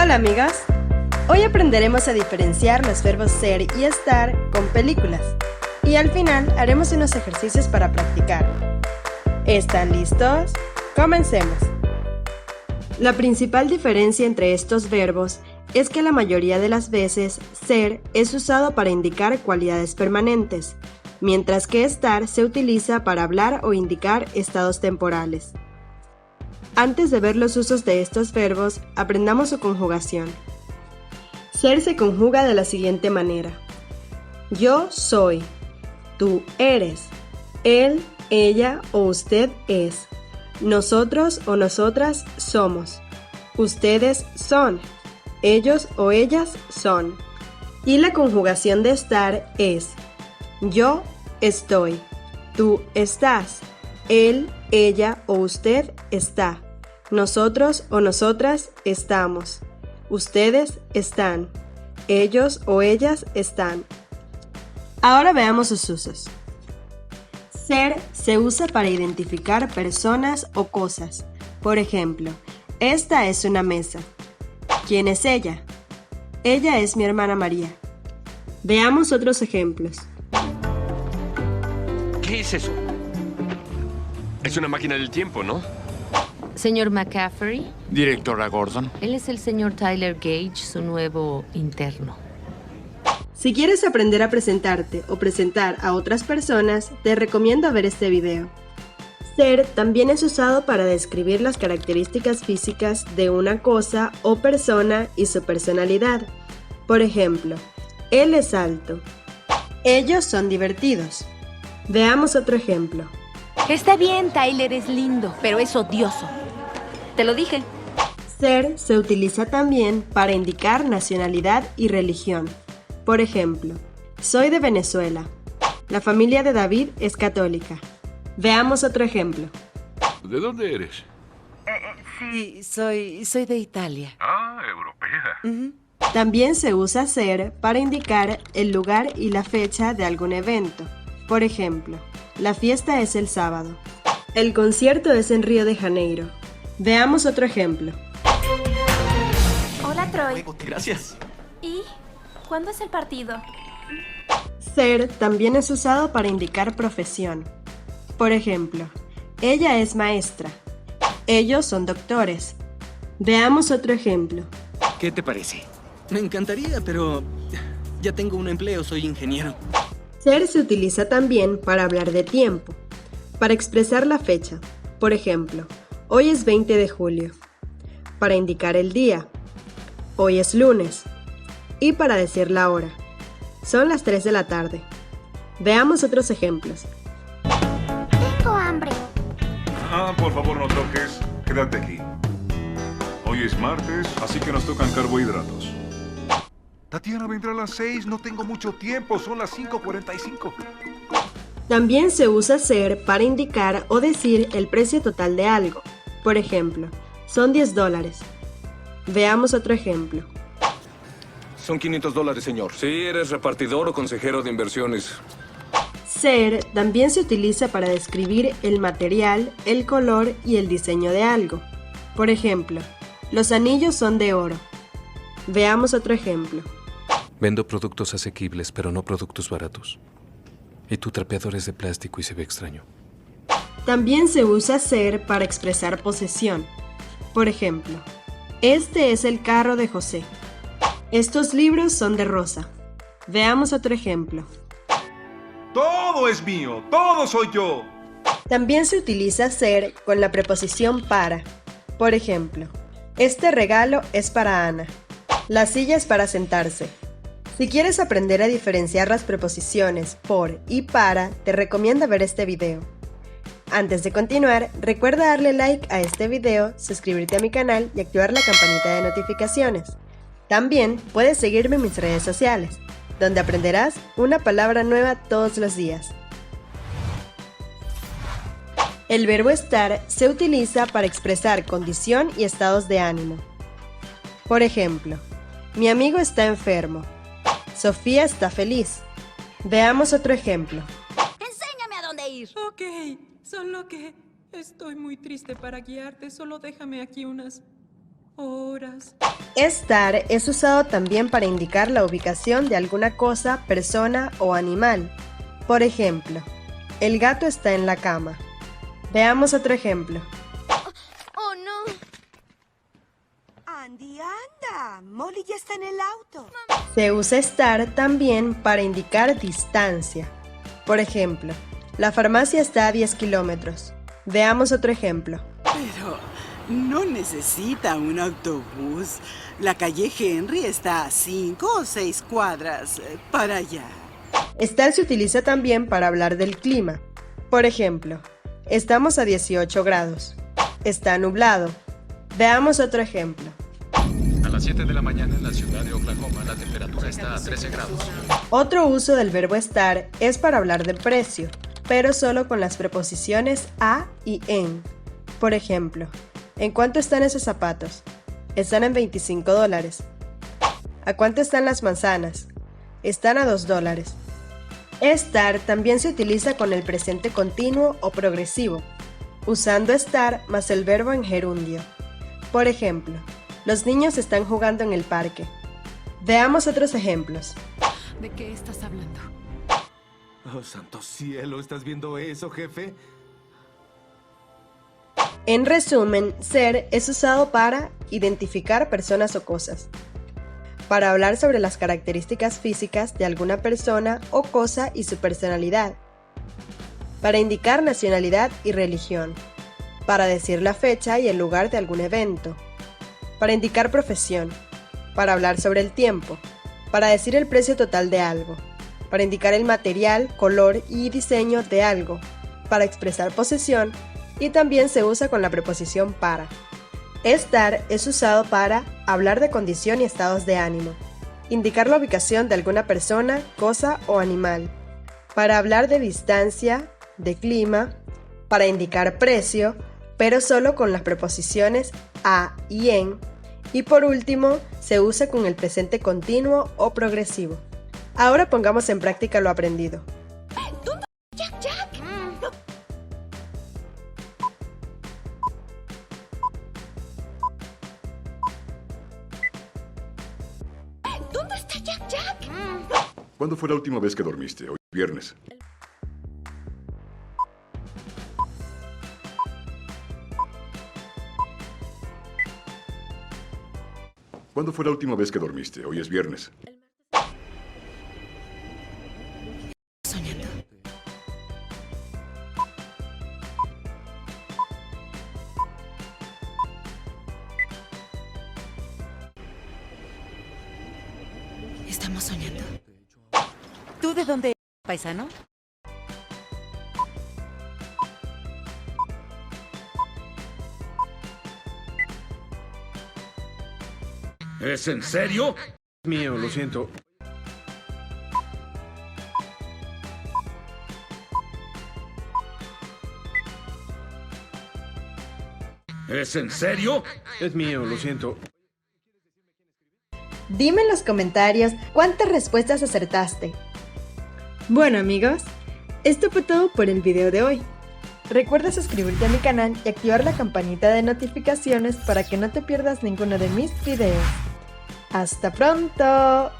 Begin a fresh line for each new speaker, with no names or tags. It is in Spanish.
Hola amigos, hoy aprenderemos a diferenciar los verbos ser y estar con películas y al final haremos unos ejercicios para practicar. ¿Están listos? Comencemos. La principal diferencia entre estos verbos es que la mayoría de las veces ser es usado para indicar cualidades permanentes, mientras que estar se utiliza para hablar o indicar estados temporales. Antes de ver los usos de estos verbos, aprendamos su conjugación. Ser se conjuga de la siguiente manera. Yo soy, tú eres, él, ella o usted es, nosotros o nosotras somos, ustedes son, ellos o ellas son. Y la conjugación de estar es yo estoy, tú estás, él, ella o usted está, nosotros o nosotras estamos, ustedes están, ellos o ellas están. Ahora veamos sus usos. Ser se usa para identificar personas o cosas. Por ejemplo, esta es una mesa. ¿Quién es ella? Ella es mi hermana María. Veamos otros ejemplos.
¿Qué es eso? Es una máquina del tiempo, ¿no?
Señor McCaffrey.
Directora Gordon.
Él es el señor Tyler Gage, su nuevo interno.
Si quieres aprender a presentarte o presentar a otras personas, te recomiendo ver este video. Ser también es usado para describir las características físicas de una cosa o persona y su personalidad. Por ejemplo, él es alto. Ellos son divertidos. Veamos otro ejemplo.
Está bien, Tyler es lindo, pero es odioso. Te lo dije.
Ser se utiliza también para indicar nacionalidad y religión. Por ejemplo, soy de Venezuela. La familia de David es católica. Veamos otro ejemplo.
¿De dónde eres?
Sí, soy de Italia.
Ah, europea.
También se usa ser para indicar el lugar y la fecha de algún evento. Por ejemplo, la fiesta es el sábado. El concierto es en Río de Janeiro. Veamos otro ejemplo.
Hola, Troy.
Gracias.
¿Y cuándo es el partido?
Ser también es usado para indicar profesión. Por ejemplo, ella es maestra. Ellos son doctores. Veamos otro ejemplo.
¿Qué te parece?
Me encantaría, pero ya tengo un empleo, soy ingeniero.
Ser se utiliza también para hablar de tiempo, para expresar la fecha. Por ejemplo, hoy es 20 de julio. Para indicar el día. Hoy es lunes. Y para decir la hora. Son las 3 de la tarde. Veamos otros ejemplos.
Tengo hambre.
Por favor no toques. Quédate aquí. Hoy es martes, así que nos tocan carbohidratos. Tatiana vendrá a las 6, no tengo mucho tiempo, son las 5:45.
También se usa ser para indicar o decir el precio total de algo. Por ejemplo, son $10. Veamos otro ejemplo.
Son $500, señor. Sí, eres repartidor o consejero de inversiones.
Ser también se utiliza para describir el material, el color y el diseño de algo. Por ejemplo, los anillos son de oro. Veamos otro ejemplo.
Vendo productos asequibles, pero no productos baratos. Y tu trapeador es de plástico y se ve extraño.
También se usa ser para expresar posesión. Por ejemplo, este es el carro de José. Estos libros son de Rosa. Veamos otro ejemplo.
Todo es mío, todo soy yo.
También se utiliza ser con la preposición para. Por ejemplo, este regalo es para Ana. La silla es para sentarse. Si quieres aprender a diferenciar las preposiciones por y para, te recomiendo ver este video. Antes de continuar, recuerda darle like a este video, suscribirte a mi canal y activar la campanita de notificaciones. También puedes seguirme en mis redes sociales, donde aprenderás una palabra nueva todos los días. El verbo estar se utiliza para expresar condición y estados de ánimo. Por ejemplo, mi amigo está enfermo. Sofía está feliz. Veamos otro ejemplo.
Enséñame a dónde ir.
Ok, solo que estoy muy triste para guiarte. Solo déjame aquí unas horas.
Estar es usado también para indicar la ubicación de alguna cosa, persona o animal. Por ejemplo, el gato está en la cama. Veamos otro ejemplo.
¡Oh, no!
Andy, anda. Molly ya está en el auto.
Se usa estar también para indicar distancia. Por ejemplo, la farmacia está a 10 kilómetros. Veamos otro ejemplo.
Pero no necesita un autobús. La calle Henry está a 5 o 6 cuadras para allá.
Estar se utiliza también para hablar del clima. Por ejemplo, estamos a 18 grados. Está nublado. Veamos otro ejemplo.
A las 7 de la mañana en la ciudad de Oklahoma la temperatura está a 13 grados.
Otro uso del verbo estar es para hablar del precio, pero solo con las preposiciones a y en. Por ejemplo, ¿en cuánto están esos zapatos? Están en $25. ¿A cuánto están las manzanas? Están a $2. Estar también se utiliza con el presente continuo o progresivo, usando estar más el verbo en gerundio. Por ejemplo, los niños están jugando en el parque. Veamos otros ejemplos.
¿De qué estás hablando?
Oh, santo cielo, ¿estás viendo eso, jefe?
En resumen, ser es usado para identificar personas o cosas, para hablar sobre las características físicas de alguna persona o cosa y su personalidad, para indicar nacionalidad y religión, para decir la fecha y el lugar de algún evento, para indicar profesión, para hablar sobre el tiempo, para decir el precio total de algo, para indicar el material, color y diseño de algo, para expresar posesión, y también se usa con la preposición para. Estar es usado para hablar de condición y estados de ánimo, indicar la ubicación de alguna persona, cosa o animal, para hablar de distancia, de clima, para indicar precio, pero solo con las preposiciones a y en, y por último, se usa con el presente continuo o progresivo. Ahora pongamos en práctica lo aprendido.
¿Dónde está Jack Jack?
¿Cuándo fue la última vez que dormiste? Hoy es viernes. ¿Cuándo fue la última vez que dormiste? Hoy es viernes.
Soñando. Estamos soñando. ¿Tú de dónde eres, paisano?
¿Es en serio?
Mío, lo siento.
¿Es en serio?
Es mío, lo siento.
Dime en los comentarios cuántas respuestas acertaste. Bueno amigos, esto fue todo por el video de hoy. Recuerda suscribirte a mi canal y activar la campanita de notificaciones para que no te pierdas ninguno de mis videos. ¡Hasta pronto!